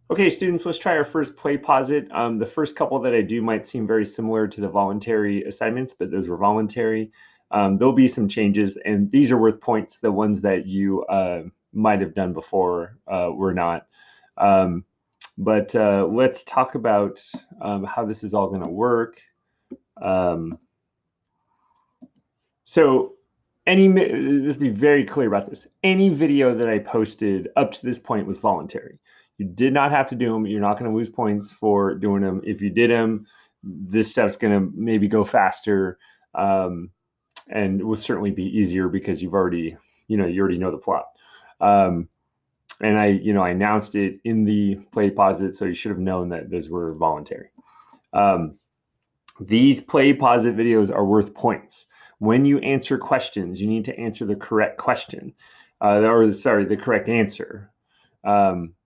Okay, students, let's try our first Playposit. The first couple that I do might seem very similar to the voluntary assignments, but those were voluntary. There'll be some changes, and these are worth points. The ones that you might have done before were not. Um, but let's talk about how this is all going to work. Um, so let's be very clear about this. Any video that I posted up to this point was voluntary. You did not have to do them. You're not going to lose points for doing them. If you did them, this stuff's going to maybe go faster, and will certainly be easier because you already know the plot. Um, and I announced it in the Playposit, so you should have known that those were voluntary. Um, these Playposit videos are worth points. When you answer questions, you need to answer the correct question, the correct answer.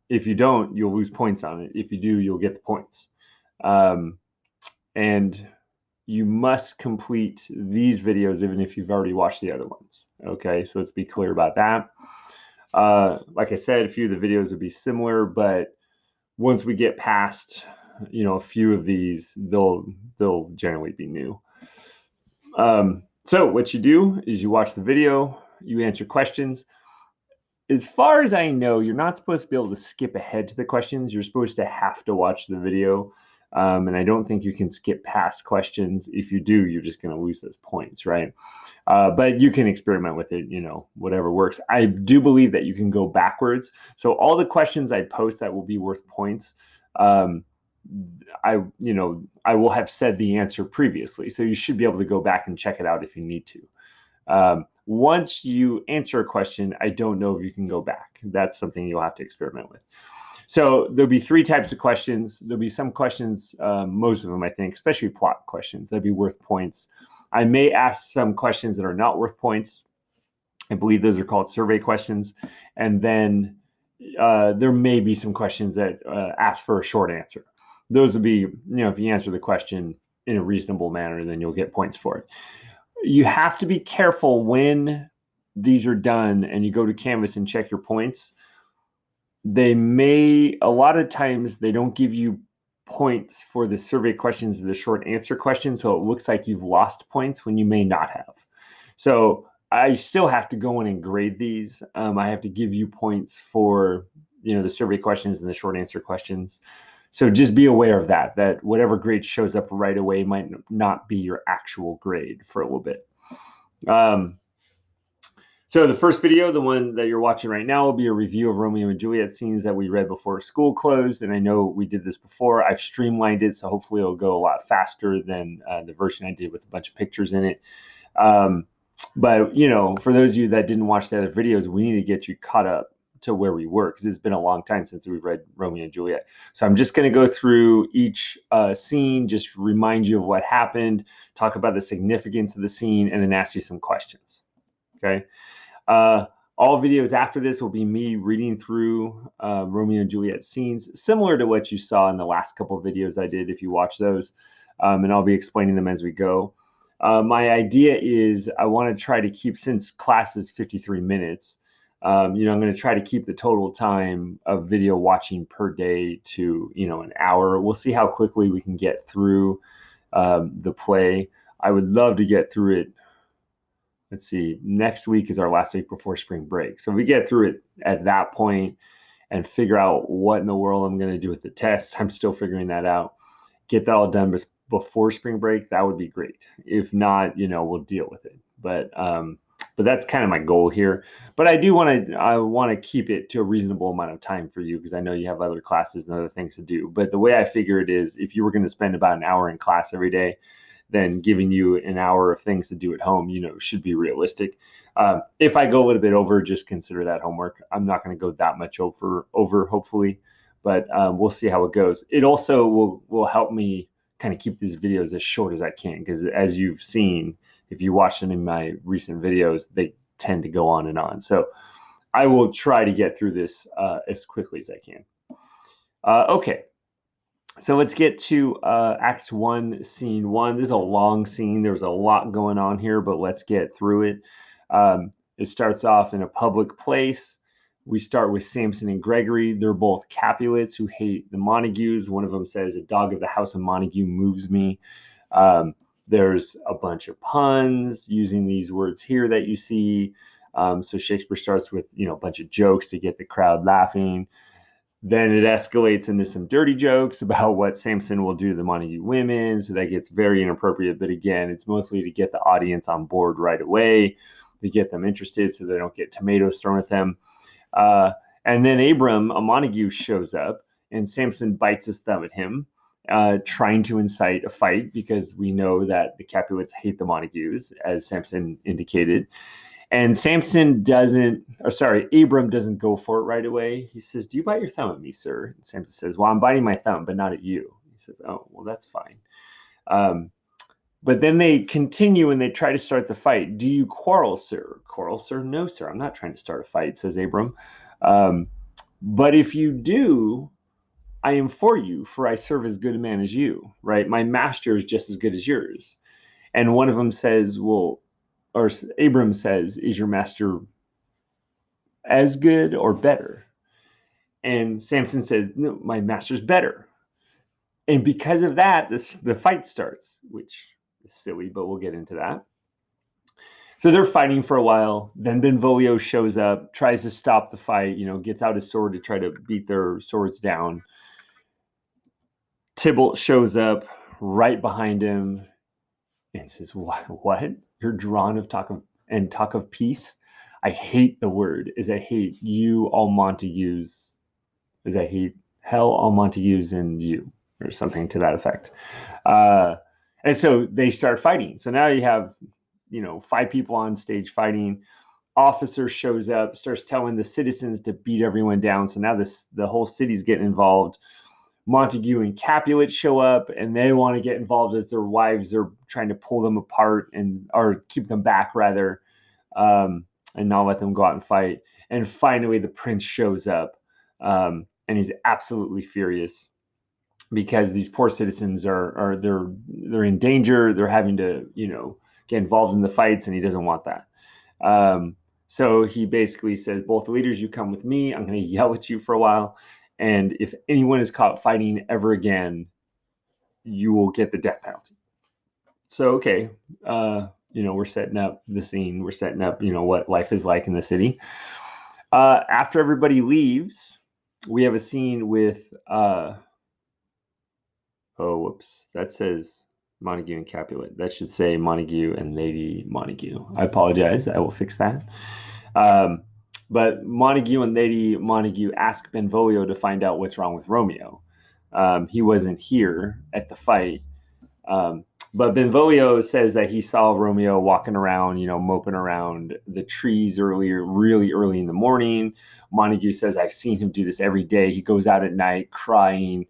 If you don't, you'll lose points on it. If you do, you'll get the points. Um, and you must complete these videos even if you've already watched the other ones. Okay, so let's be clear about that. Like I said, a few of the videos will be similar, but once we get past a few of these, they'll generally be new. So what you do is you watch the video, you answer questions. As far as I know, you're not supposed to be able to skip ahead to the questions. You're supposed to have to watch the video. And I don't think you can skip past questions. If you do, you're just going to lose those points, right? But you can experiment with it, whatever works. I do believe that you can go backwards. So all the questions I post that will be worth points, um, I will have said the answer previously. So you should be able to go back and check it out if you need to. Once you answer a question, I don't know if you can go back. That's something you'll have to experiment with. So there'll be three types of questions. There'll be some questions, most of them, I think, especially plot questions, that'd be worth points. I may ask some questions that are not worth points. I believe those are called survey questions. And then there may be some questions that ask for a short answer. Those would be, if you answer the question in a reasonable manner, then you'll get points for it. You have to be careful when these are done and you go to Canvas and check your points. A lot of times they don't give you points for the survey questions and the short answer questions, so it looks like you've lost points when you may not have. So I still have to go in and grade these. I have to give you points for the survey questions and the short answer questions. So just be aware of that whatever grade shows up right away might not be your actual grade for a little bit. So the first video, the one that you're watching right now, will be a review of Romeo and Juliet scenes that we read before school closed. And I know we did this before. I've streamlined it, so hopefully it'll go a lot faster than the version I did with a bunch of pictures in it. But for those of you that didn't watch the other videos, we need to get you caught up to where we were, because it's been a long time since we've read Romeo and Juliet. So I'm just going to go through each scene, just remind you of what happened, talk about the significance of the scene, and then ask you some questions. Okay. All videos after this will be me reading through Romeo and Juliet scenes, similar to what you saw in the last couple of videos I did, if you watch those, and I'll be explaining them as we go. My idea is I want to try to keep, since class is 53 minutes, I'm going to try to keep the total time of video watching per day to, an hour. We'll see how quickly we can get through the play. I would love to get through it. Let's see, next week is our last week before spring break. So if we get through it at that point and figure out what in the world I'm going to do with the test, I'm still figuring that out. Get that all done before spring break, that would be great. If not, we'll deal with it. But that's kind of my goal here. But I want to keep it to a reasonable amount of time for you, because I know you have other classes and other things to do. But the way I figure it is, if you were going to spend about an hour in class every day, then giving you an hour of things to do at home, should be realistic. If I go a little bit over, just consider that homework. I'm not going to go that much over hopefully, but we'll see how it goes. It also will help me kind of keep these videos as short as I can, because as you've seen, if you watch them in my recent videos, they tend to go on and on. So I will try to get through this as quickly as I can. Okay. So let's get to Act 1, Scene 1. This is a long scene. There's a lot going on here, but let's get through it. It starts off in a public place. We start with Samson and Gregory. They're both Capulets who hate the Montagues. One of them says, "A dog of the house of Montague moves me." Um, there's a bunch of puns using these words here that you see. So Shakespeare starts with, a bunch of jokes to get the crowd laughing. Then it escalates into some dirty jokes about what Samson will do to the Montague women. So that gets very inappropriate. But again, it's mostly to get the audience on board right away, to get them interested so they don't get tomatoes thrown at them. Uh, and then Abram, a Montague, shows up, and Samson bites his thumb at him, trying to incite a fight because we know that the Capulets hate the Montagues, as Samson indicated. And Abram doesn't go for it right away. He says, "Do you bite your thumb at me, sir?" And Samson says, "Well, I'm biting my thumb, but not at you." He says, "Oh, well, that's fine." Um, but then they continue and they try to start the fight. "Do you quarrel, sir?" "Quarrel, sir? No, sir. I'm not trying to start a fight," says Abram. Um, "But if you do, I am for you, for I serve as good a man as you," right? "My master is just as good as yours." And one of them says, or Abram says, "Is your master as good or better?" And Samson said, "No, my master's better." And because of that, the fight starts, which is silly, but we'll get into that. So they're fighting for a while. Then Benvolio shows up, tries to stop the fight, gets out his sword to try to beat their swords down. Tybalt shows up right behind him and says, "What? You're drawn of talk of peace? I hate the word, as I hate you, all Montagues, as I hate hell, all Montagues, and you," or something to that effect. Uh, and so they start fighting. So now you have, 5 people on stage fighting. Officer shows up, starts telling the citizens to beat everyone down. So now the whole city's getting involved. Montague and Capulet show up, and they want to get involved as their wives are trying to pull them apart or keep them back rather, and not let them go out and fight. And finally, the prince shows up, and he's absolutely furious because these poor citizens they're in danger. They're having to get involved in the fights, and he doesn't want that. Um, so he basically says, "Both leaders, you come with me. I'm going to yell at you for a while. And if anyone is caught fighting ever again, you will get the death penalty." So, okay, we're setting up the scene. We're setting up, what life is like in the city. After everybody leaves, we have a scene with, that says Montague and Capulet. That should say Montague and Lady Montague. I apologize. I will fix that. Um, but Montague and Lady Montague ask Benvolio to find out what's wrong with Romeo. He wasn't here at the fight. Um, but Benvolio says that he saw Romeo walking around, moping around the trees really early in the morning. Montague says, "I've seen him do this every day. He goes out at night crying,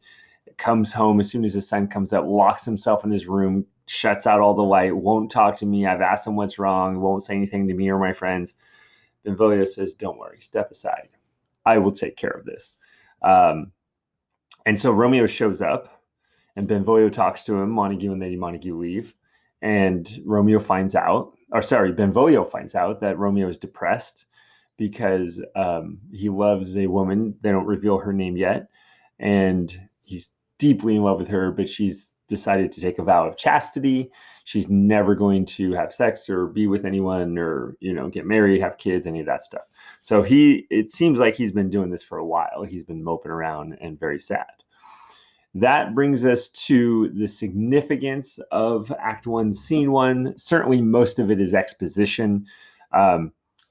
comes home as soon as the sun comes up, locks himself in his room, shuts out all the light, won't talk to me. I've asked him what's wrong, won't say anything to me or my friends." Benvolio says, "Don't worry, step aside. I will take care of this." Um, and so Romeo shows up, and Benvolio talks to him. Montague and Lady Montague leave, and Benvolio finds out that Romeo is depressed because he loves a woman. They don't reveal her name yet, and he's deeply in love with her, but she's decided to take a vow of chastity. She's never going to have sex or be with anyone or, get married, have kids, any of that stuff. So it seems like he's been doing this for a while. He's been moping around and very sad. That brings us to the significance of Act 1, Scene 1. Certainly, most of it is exposition.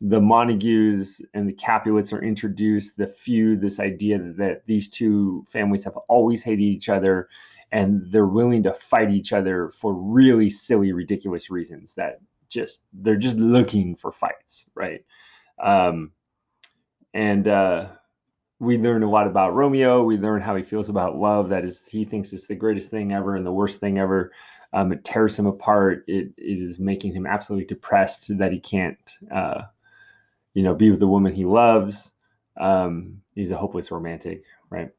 The Montagues and the Capulets are introduced, the feud, this idea that these two families have always hated each other, and they're willing to fight each other for really silly, ridiculous reasons they're just looking for fights, right? Um, and we learn a lot about Romeo. We learn how he feels about love. That is, he thinks it's the greatest thing ever and the worst thing ever. It tears him apart. It is making him absolutely depressed that he can't, be with the woman he loves. He's a hopeless romantic, right?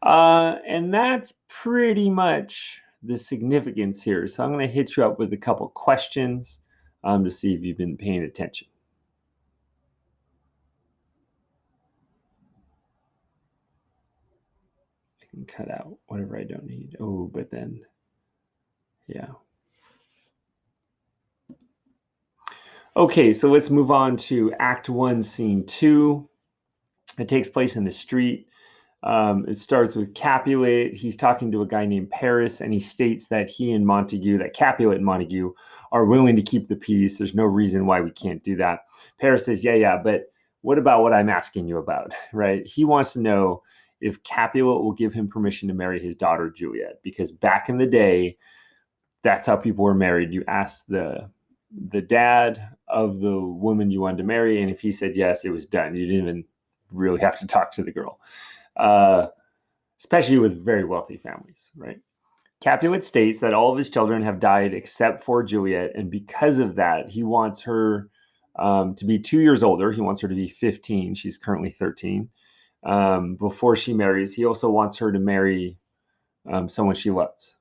And that's pretty much the significance here. So I'm going to hit you up with a couple questions to see if you've been paying attention. and cut out whatever I don't need. Oh, but then, yeah. Okay, so let's move on to Act 1, Scene 2. It takes place in the street. It starts with Capulet. He's talking to a guy named Paris, and he states that he and Montague, that Capulet and Montague, are willing to keep the peace. There's no reason why we can't do that. Paris says, yeah, but what about what I'm asking you about, right? He wants to know if Capulet will give him permission to marry his daughter, Juliet, because back in the day, that's how people were married. You asked the dad of the woman you wanted to marry, and if he said yes, it was done. You didn't even really have to talk to the girl. Especially with very wealthy families, right? Capulet states that all of his children have died except for Juliet, and because of that, he wants her to be 2 years older. He wants her to be 15. She's currently 13. Before she marries, he also wants her to marry someone she loves.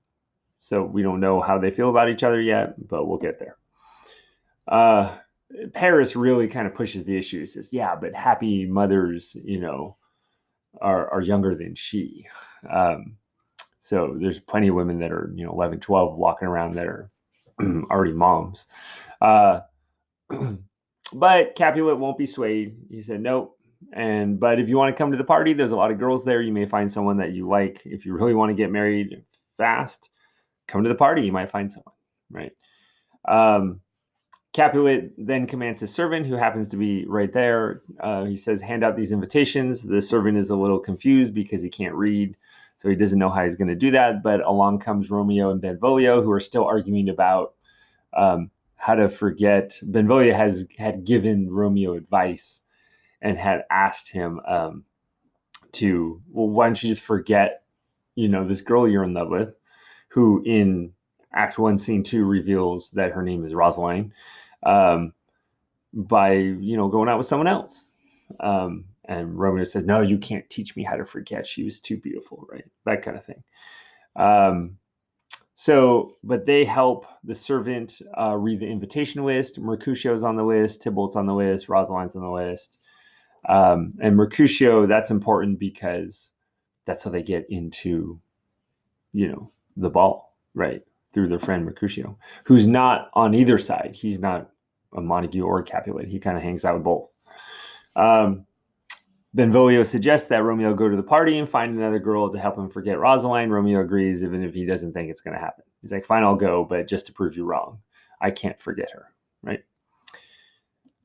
So we don't know how they feel about each other yet, but we'll get there. Paris really kind of pushes the issue. He says, yeah, but happy mothers, are younger than she. So there's plenty of women that are, 11, 12 walking around that are already moms. But Capulet won't be swayed. He said, nope. But if you want to come to the party, there's a lot of girls there. You may find someone that you like. If you really want to get married fast, come to the party. You might find someone, right? Capulet then commands his servant, who happens to be right there. He says, hand out these invitations. The servant is a little confused because he can't read, so he doesn't know how he's going to do that. But along comes Romeo and Benvolio, who are still arguing about how to forget. Benvolio had given Romeo advice and had asked him well, why don't you just forget, this girl you're in love with, who in Act 1, Scene 2 reveals that her name is Rosaline. By going out with someone else. And Romeo says, no, you can't teach me how to forget. She was too beautiful, right? That kind of thing. But they help the servant read the invitation list. Mercutio's on the list, Tybalt's on the list, Rosaline's on the list. And Mercutio, that's important because that's how they get into, the ball, right? Through their friend Mercutio, who's not on either side. He's not a Montague or Capulet. He kind of hangs out with both. Benvolio suggests that Romeo go to the party and find another girl to help him forget Rosaline. Romeo agrees, even if he doesn't think it's going to happen. He's like, fine, I'll go, but just to prove you wrong. I can't forget her, right?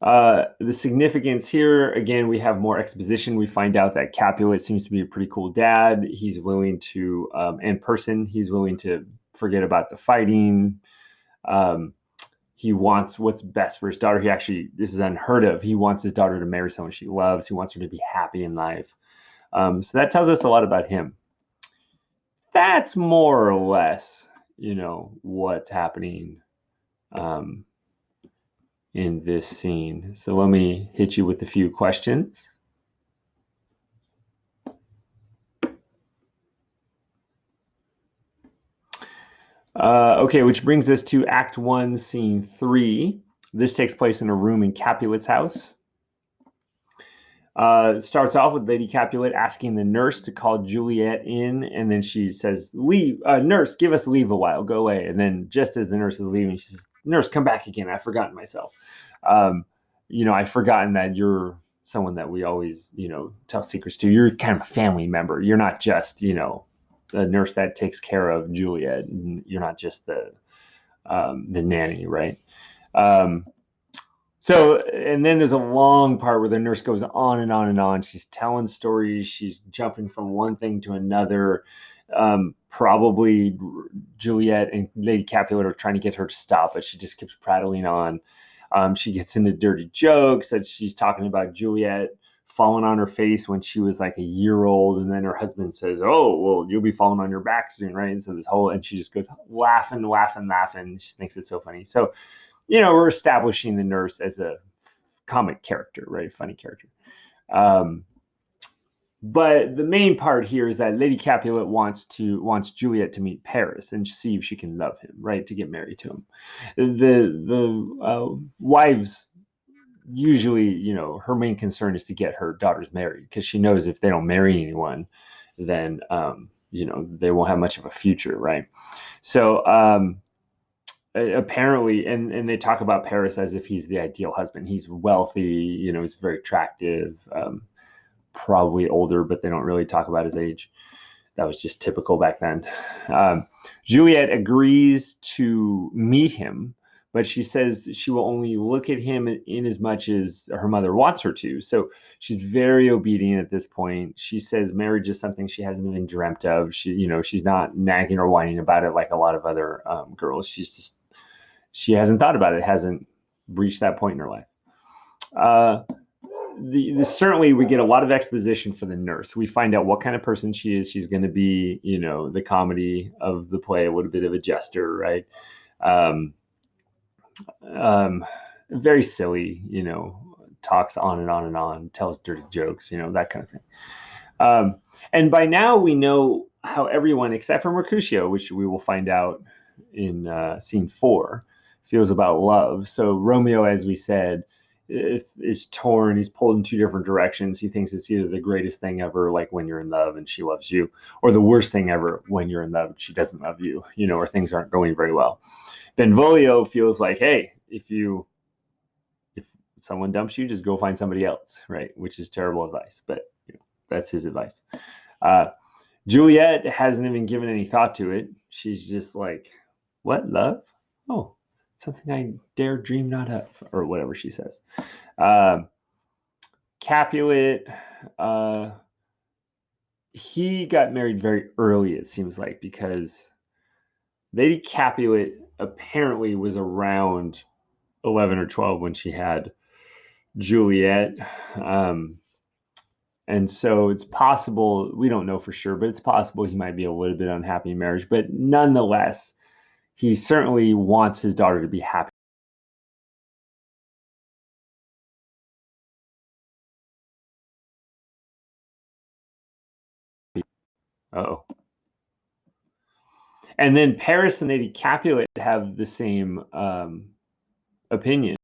The significance here, again, we have more exposition. We find out that Capulet seems to be a pretty cool dad. He's willing to, in person, he's willing to forget about the fighting. He wants what's best for his daughter. This is unheard of. He wants his daughter to marry someone she loves. He wants her to be happy in life. So that tells us a lot about him. That's more or less, what's happening in this scene. So let me hit you with a few questions. Okay, which brings us to Act 1, Scene 3. This takes place in a room in Capulet's house. It starts off with Lady Capulet asking the nurse to call Juliet in, and then she says, "Leave, nurse, give us leave a while, go away." And then just as the nurse is leaving, she says, "Nurse, come back again. I've forgotten myself. I've forgotten that you're someone that we always, tell secrets to. You're kind of a family member. You're not just, a nurse that takes care of Juliet. You're not just the nanny, right?" And then there's a long part where the nurse goes on and on and on. She's telling stories. She's jumping from one thing to another. Probably Juliet and Lady Capulet are trying to get her to stop, but she just keeps prattling on. She gets into dirty jokes that she's talking about Juliet falling on her face when she was like a year old. And then her husband says, "Oh, well, you'll be falling on your back soon, right?" And so and she just goes laughing. She thinks it's so funny. So, we're establishing the nurse as a comic character, right? Funny character. But the main part here is that Lady Capulet wants Juliet to meet Paris and see if she can love him, right? To get married to him. The wives usually, her main concern is to get her daughters married because she knows if they don't marry anyone, then they won't have much of a future, right? So apparently, and they talk about Paris as if he's the ideal husband. He's wealthy, he's very attractive, probably older, but they don't really talk about his age. That was just typical back then. Um, Juliet agrees to meet him, but she says she will only look at him in as much as her mother wants her to. So she's very obedient at this point. She says marriage is something she hasn't even dreamt of. She's not nagging or whining about it like a lot of other girls. She hasn't thought about it, hasn't reached that point in her life. Uh, certainly we get a lot of exposition for the nurse. We find out what kind of person she is. She's going to be, the comedy of the play, a little bit of a jester, right? Um, very silly, talks on and on and on, tells dirty jokes, that kind of thing. And by now we know how everyone, except for Mercutio, which we will find out in scene 4, feels about love. So Romeo, as we said, is torn. He's pulled in 2 different directions. He thinks it's either the greatest thing ever, like when you're in love and she loves you, or the worst thing ever when you're in love and she doesn't love you, or things aren't going very well. Benvolio feels like, hey, if someone dumps you, just go find somebody else, right? Which is terrible advice, but that's his advice. Uh, Juliet hasn't even given any thought to it. She's just like, what, love? Oh, something I dare dream not of, or whatever she says. Capulet, he got married very early, it seems like, because Lady Capulet apparently was around 11 or 12 when she had Juliet. And so it's possible, we don't know for sure, but it's possible he might be a little bit unhappy in marriage. But nonetheless, he certainly wants his daughter to be happy. Oh. And then Paris and Lady Capulet have the same opinion.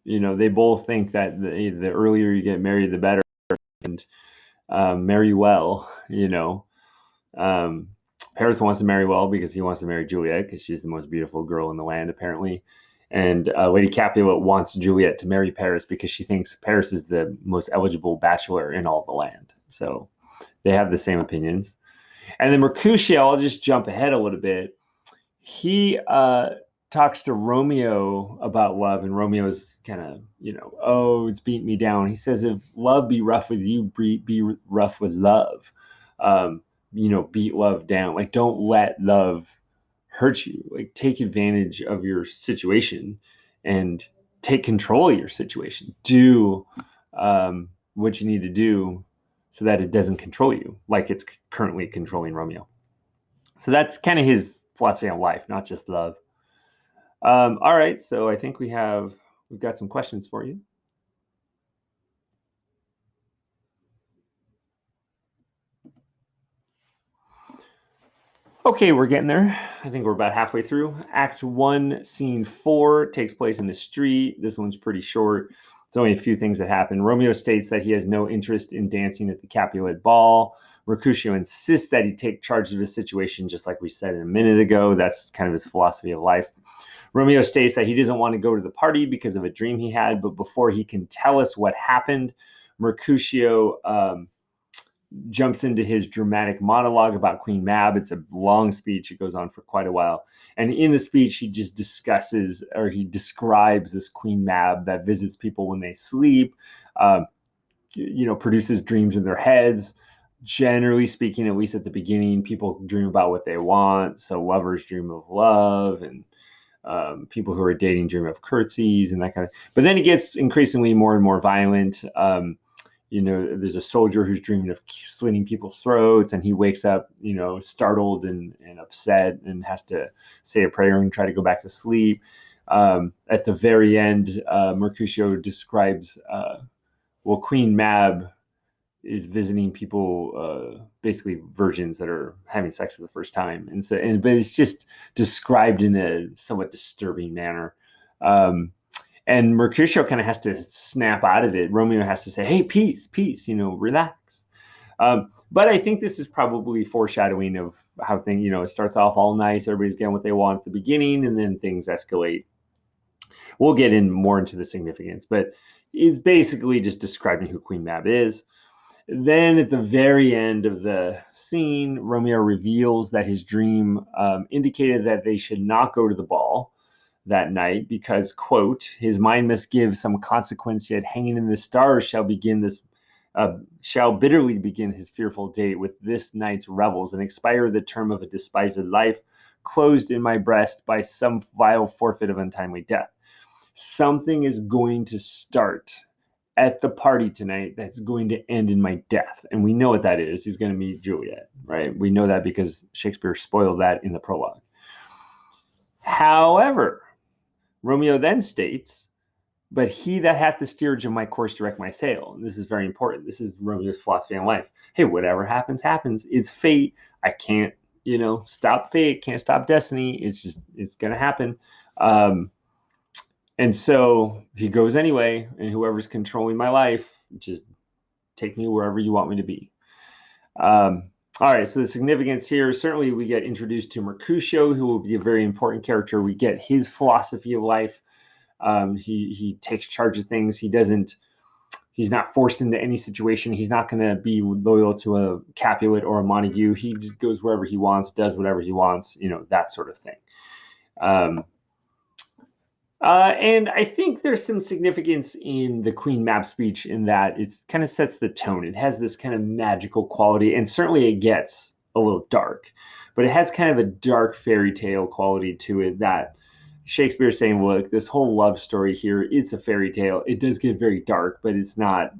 They both think that the earlier you get married, the better, and marry well. Um, Paris wants to marry well because he wants to marry Juliet because she's the most beautiful girl in the land, apparently. And Lady Capulet wants Juliet to marry Paris because she thinks Paris is the most eligible bachelor in all the land. So they have the same opinions. And then Mercutio, I'll just jump ahead a little bit. He talks to Romeo about love, and Romeo's kind of, oh, it's beating me down. He says, if love be rough with you, be rough with love. Beat love down. Like, don't let love hurt you. Like, take advantage of your situation and take control of your situation. Do what you need to do so that it doesn't control you like it's currently controlling Romeo. So that's kind of his philosophy on life, not just love. All right, so I think we've got some questions for you. Okay, we're getting there. I think we're about halfway through. Act 1, Scene 4 takes place in the street. This one's pretty short. There's only a few things that happen. Romeo states that he has no interest in dancing at the Capulet ball. Mercutio insists that he take charge of his situation, just like we said a minute ago. That's kind of his philosophy of life. Romeo states that he doesn't want to go to the party because of a dream he had, but before he can tell us what happened, Mercutio jumps into his dramatic monologue about Queen Mab. It's a long speech. It goes on for quite a while. And in the speech, he just he describes this Queen Mab that visits people when they sleep, produces dreams in their heads. Generally speaking, at least at the beginning, people dream about what they want. So lovers dream of love, and people who are dating dream of curtsies and that kind of. But then it gets increasingly more and more violent. There's a soldier who's dreaming of slitting people's throats, and he wakes up, startled and upset, and has to say a prayer and try to go back to sleep. At the very end, Mercutio describes, Queen Mab is visiting people, basically virgins that are having sex for the first time, but it's just described in a somewhat disturbing manner. And Mercutio kind of has to snap out of it. Romeo has to say, "Hey, peace, peace, relax." But I think this is probably foreshadowing of how things, it starts off all nice, everybody's getting what they want at the beginning, and then things escalate. We'll get in more into the significance, but it's basically just describing who Queen Mab is. Then at the very end of the scene, Romeo reveals that his dream indicated that they should not go to the ball that night because, quote, his mind must give some consequence, yet hanging in the stars shall bitterly begin his fearful date with this night's revels and expire the term of a despised life closed in my breast by some vile forfeit of untimely death. Something is going to start at the party tonight that's going to end in my death. And we know what that is. He's going to meet Juliet, right? We know that because Shakespeare spoiled that in the prologue. However, Romeo then states, but he that hath the steerage of my course direct my sail. And this is very important. This is Romeo's philosophy on life. Hey, whatever happens, happens. It's fate. I can't, stop fate. Can't stop destiny. It's going to happen. And so he goes anyway, and whoever's controlling my life, just take me wherever you want me to be. All right, so the significance here, certainly we get introduced to Mercutio, who will be a very important character. We get his philosophy of life. He takes charge of things. He's not forced into any situation. He's not going to be loyal to a Capulet or a Montague. He just goes wherever he wants, does whatever he wants, that sort of thing. And I think there's some significance in the Queen Mab speech in that it kind of sets the tone. It has this kind of magical quality, and certainly it gets a little dark, but it has kind of a dark fairy tale quality to it that Shakespeare is saying, look, this whole love story here, it's a fairy tale. It does get very dark, but it's not,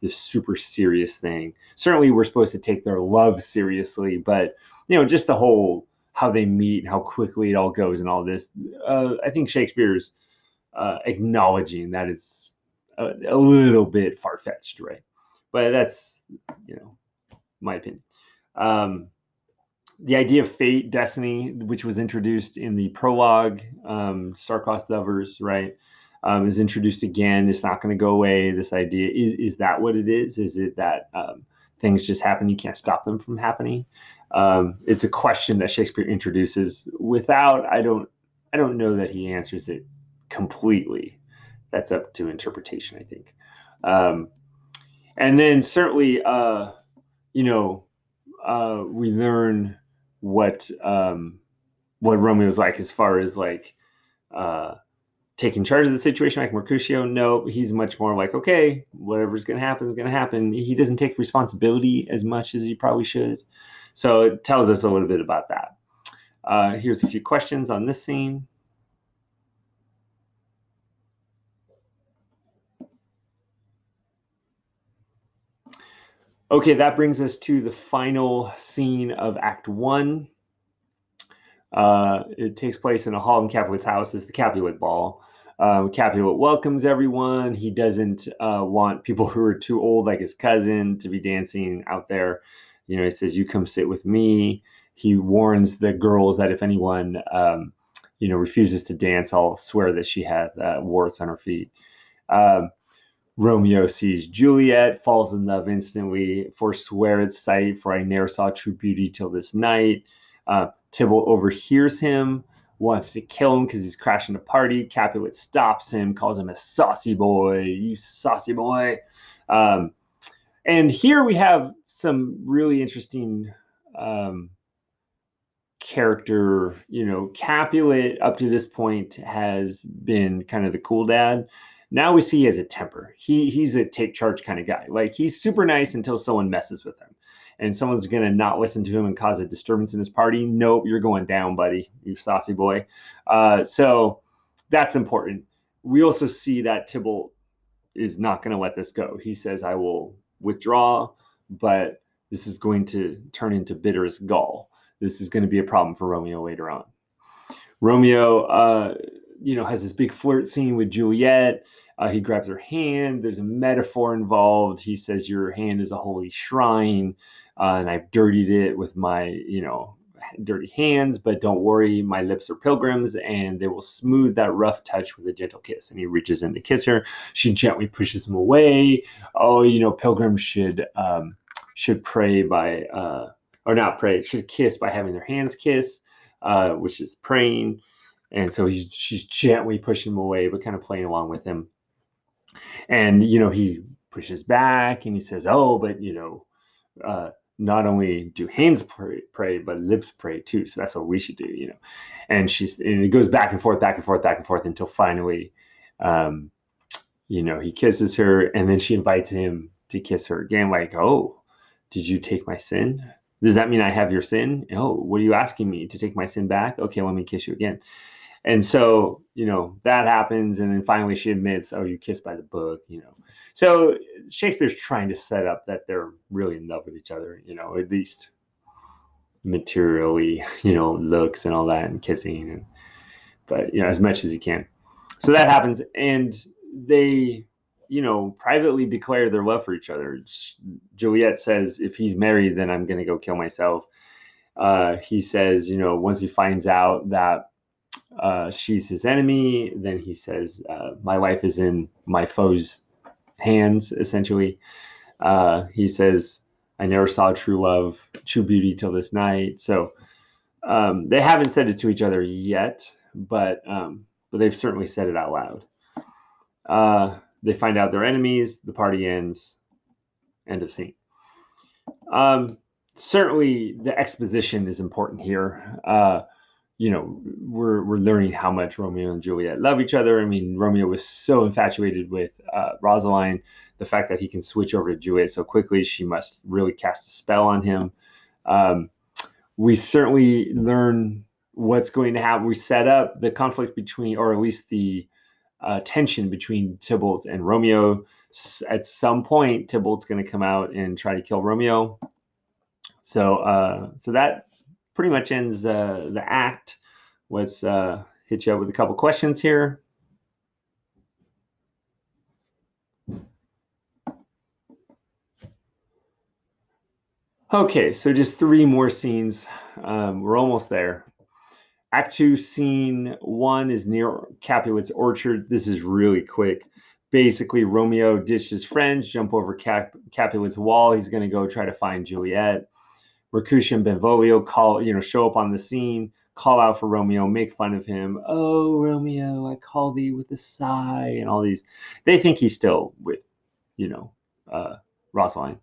this super serious thing. Certainly we're supposed to take their love seriously, but, just the whole how they meet, how quickly it all goes, and all this. I think Shakespeare's acknowledging that it's a little bit far fetched, right? But that's my opinion. The idea of fate, destiny, which was introduced in the prologue, Star-Crossed Lovers, right, is introduced again. It's not going to go away. This idea is that what it is? Is it that things just happen? You can't stop them from happening. It's a question that Shakespeare introduces without, I don't know that he answers it completely. That's up to interpretation, I think. And then certainly, we learn what Romeo's like as far as taking charge of the situation like Mercutio. No, he's much more like, okay, whatever's going to happen is going to happen. He doesn't take responsibility as much as he probably should. So it tells us a little bit about that. Here's a few questions on this scene. Okay, that brings us to the final scene of Act 1. It takes place in a hall in Capulet's house. It's the Capulet Ball. Capulet welcomes everyone. He doesn't want people who are too old, like his cousin, to be dancing out there. He says, you come sit with me. He warns the girls that if anyone, refuses to dance, I'll swear that she had warts on her feet. Romeo sees Juliet, falls in love instantly. Forswear its sight, for I ne'er saw true beauty till this night. Tybalt overhears him, wants to kill him because he's crashing the party. Capulet stops him, calls him a saucy boy. You saucy boy. And here we have some really interesting character. Capulet up to this point has been kind of the cool dad. Now we see he has a temper. He's a take charge kind of guy. Like, he's super nice until someone messes with him. And someone's going to not listen to him and cause a disturbance in his party. Nope, you're going down, buddy, you saucy boy. So that's important. We also see that Tybalt is not going to let this go. He says, I will withdraw, but this is going to turn into bitterest gall. This is going to be a problem for Romeo later on. Romeo, has this big flirt scene with Juliet. He grabs her hand. There's a metaphor involved. He says, your hand is a holy shrine, and I've dirtied it with my, dirty hands, but don't worry, my lips are pilgrims, and they will smooth that rough touch with a gentle kiss. And he reaches in to kiss her. She gently pushes him away. Oh, pilgrims should should pray by, or not pray, should kiss by having their hands kiss, which is praying. And so she's gently pushing him away, but kind of playing along with him. And, he pushes back and he says, oh, but, not only do hands pray, but lips pray too. So that's what we should do. And it goes back and forth, back and forth, back and forth until finally, he kisses her, and then she invites him to kiss her again. Like, oh, did you take my sin? Does that mean I have your sin? Oh, what are you asking me to take my sin back? Okay, let me kiss you again. And so, that happens. And then finally she admits, oh, you kissed by the book. So Shakespeare's trying to set up that they're really in love with each other, at least materially, looks and all that, and kissing, but, as much as he can. So that happens. And they, privately declare their love for each other. Juliet says, if he's married, then I'm going to go kill myself. He says, once he finds out that she's his enemy, then he says, my life is in my foe's hands, essentially. He says, I never saw true love, true beauty till this night. So they haven't said it to each other yet, but they've certainly said it out loud. They find out they're enemies. The party ends. End of scene. Certainly, the exposition is important here. We're learning how much Romeo and Juliet love each other. I mean, Romeo was so infatuated with Rosaline. The fact that he can switch over to Juliet so quickly, she must really cast a spell on him. We certainly learn what's going to happen. We set up the conflict between, or at least the tension between Tybalt and Romeo. At some point, Tybalt's going to come out and try to kill Romeo. So that pretty much ends the act. Let's hit you up with a couple questions here. Okay, so just 3 more scenes. We're almost there. Act 2, scene 1 is near Capulet's orchard. This is really quick. Basically, Romeo ditched his friends, jump over Capulet's wall. He's going to go try to find Juliet. Mercutio and Benvolio show up on the scene, call out for Romeo, make fun of him. Oh, Romeo, I call thee with a sigh, and all these. They think he's still with, Rosaline.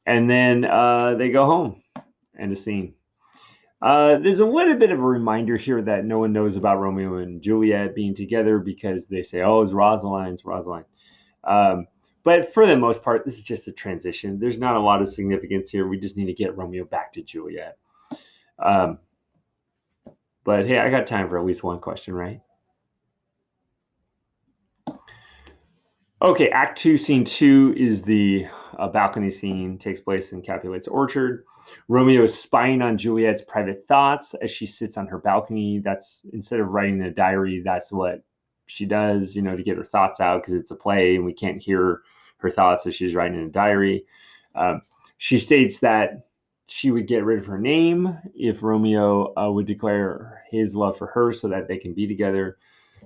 And then they go home. End of scene. There's a little bit of a reminder here that no one knows about Romeo and Juliet being together because they say, oh, it's Rosaline, it's Rosaline. But for the most part, this is just a transition. There's not a lot of significance here. We just need to get Romeo back to Juliet. But hey, I got time for at least one question, right? Okay, Act 2, Scene 2 is the balcony scene. Takes place in Capulet's orchard. Romeo is spying on Juliet's private thoughts as she sits on her balcony. That's, instead of writing a diary, that's what she does, to get her thoughts out, because it's a play and we can't hear her thoughts as she's writing a diary. She states that she would get rid of her name if Romeo would declare his love for her so that they can be together.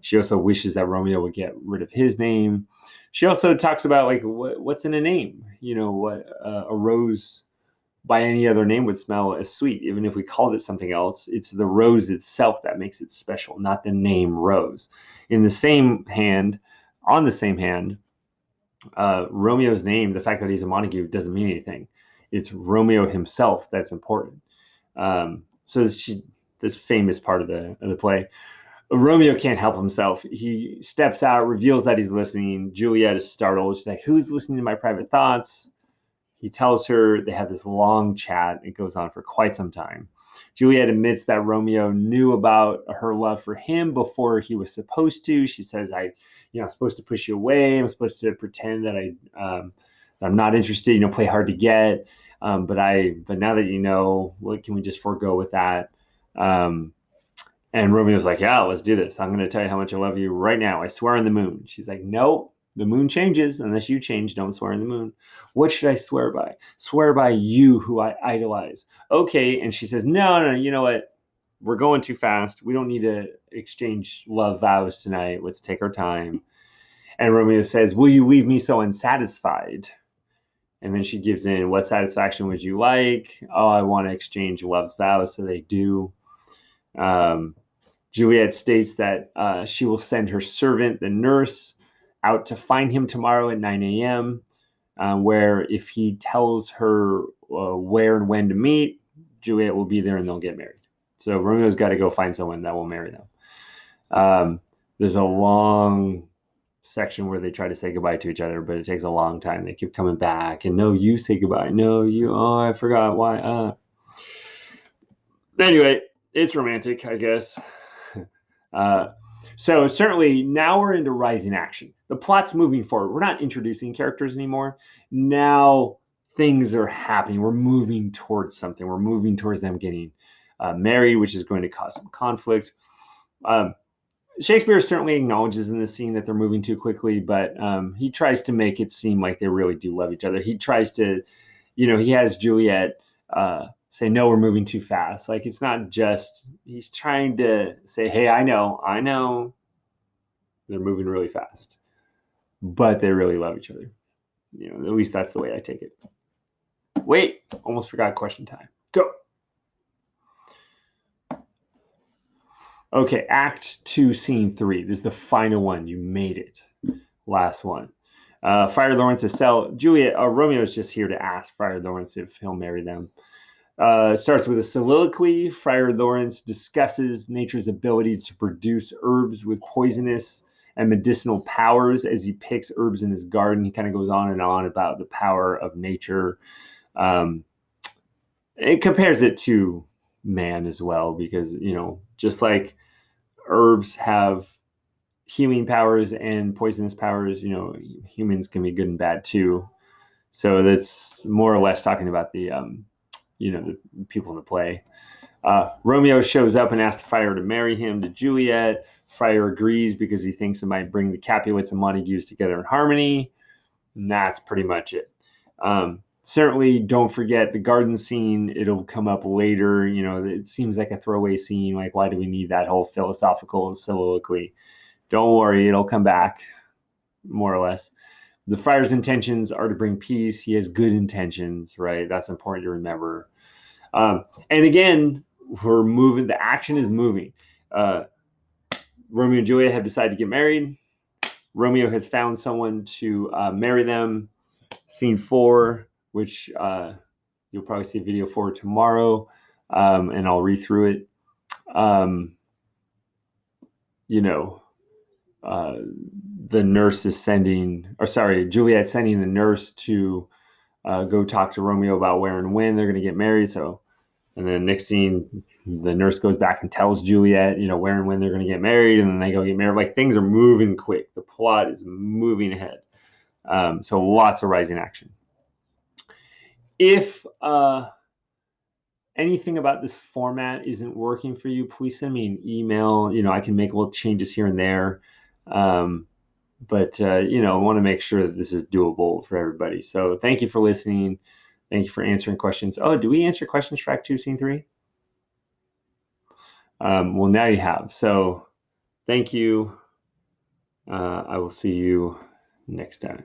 She also wishes that Romeo would get rid of his name. She also talks about, like, what's in a name. What a rose by any other name would smell as sweet. Even if we called it something else, it's the rose itself that makes it special, not the name rose. On the same hand, Romeo's name, the fact that he's a Montague, doesn't mean anything. It's Romeo himself that's important. So this famous part of the play. Romeo can't help himself. He steps out, reveals that he's listening. Juliet is startled. She's like, who's listening to my private thoughts? He tells her. They have this long chat. It goes on for quite some time. Juliet admits that Romeo knew about her love for him before he was supposed to. She says, I'm supposed to push you away. I'm supposed to pretend that I'm not interested, play hard to get. But now that what can we just forego with that? And Romeo's like, yeah, let's do this. I'm going to tell you how much I love you right now. I swear on the moon. She's like, nope, the moon changes. Unless you change, don't swear on the moon. What should I swear by? Swear by you, who I idolize. Okay. And she says, no, you know what? We're going too fast. We don't need to exchange love vows tonight. Let's take our time. And Romeo says, will you leave me so unsatisfied? And then she gives in, what satisfaction would you like? Oh, I want to exchange love's vows. So they do. Um, Juliet states that she will send her servant, the nurse, out to find him tomorrow at 9 a.m., where if he tells her where and when to meet, Juliet will be there and they'll get married. So Romeo's got to go find someone that will marry them. There's a long section where they try to say goodbye to each other, but it takes a long time. They keep coming back, and no, you say goodbye. No, you. Oh, I forgot why. Anyway, it's romantic, I guess. Uh, so certainly now we're into rising action. The plot's moving forward. We're not introducing characters anymore. Now things are happening. We're moving towards something. We're moving towards them getting married, which is going to cause some conflict. Shakespeare certainly acknowledges in this scene that they're moving too quickly, but he tries to make it seem like they really do love each other. He tries to, he has Juliet say, no, we're moving too fast. Like, it's not just, he's trying to say, hey, I know they're moving really fast, but they really love each other. At least that's the way I take it. Wait, almost forgot question time. Go. Okay, Act 2, Scene 3. This is the final one. You made it. Last one. Friar Lawrence's cell. Romeo is just here to ask Friar Lawrence if he'll marry them. Starts with a soliloquy. Friar Lawrence discusses nature's ability to produce herbs with poisonous and medicinal powers as he picks herbs in his garden. He kind of goes on and on about the power of nature. It compares it to man as well, because, just like herbs have healing powers and poisonous powers, humans can be good and bad too. So that's more or less talking about the people in the play. Romeo shows up and asks the friar to marry him to Juliet. Friar agrees because he thinks it might bring the Capulets and Montagues together in harmony. And that's pretty much it. Certainly don't forget the garden scene. It'll come up later. It seems like a throwaway scene. Like, why do we need that whole philosophical soliloquy? Don't worry, it'll come back, more or less. The friar's intentions are to bring peace. He has good intentions, right? That's important to remember. And again, we're moving. The action is moving. Romeo and Juliet have decided to get married. Romeo has found someone to marry them. Scene 4, which you'll probably see video for tomorrow, and I'll read through it. The nurse is Juliet sending the nurse to go talk to Romeo about where and when they're going to get married. So, and then next scene, the nurse goes back and tells Juliet, where and when they're going to get married, and then they go get married. Like, things are moving quick. The plot is moving ahead. So lots of rising action. If anything about this format isn't working for you, please send me an email. I can make little changes here and there. But I want to make sure that this is doable for everybody. So thank you for listening. Thank you for answering questions. Oh, do we answer questions for Act 2, Scene 3? Well, now you have. So thank you. I will see you next time.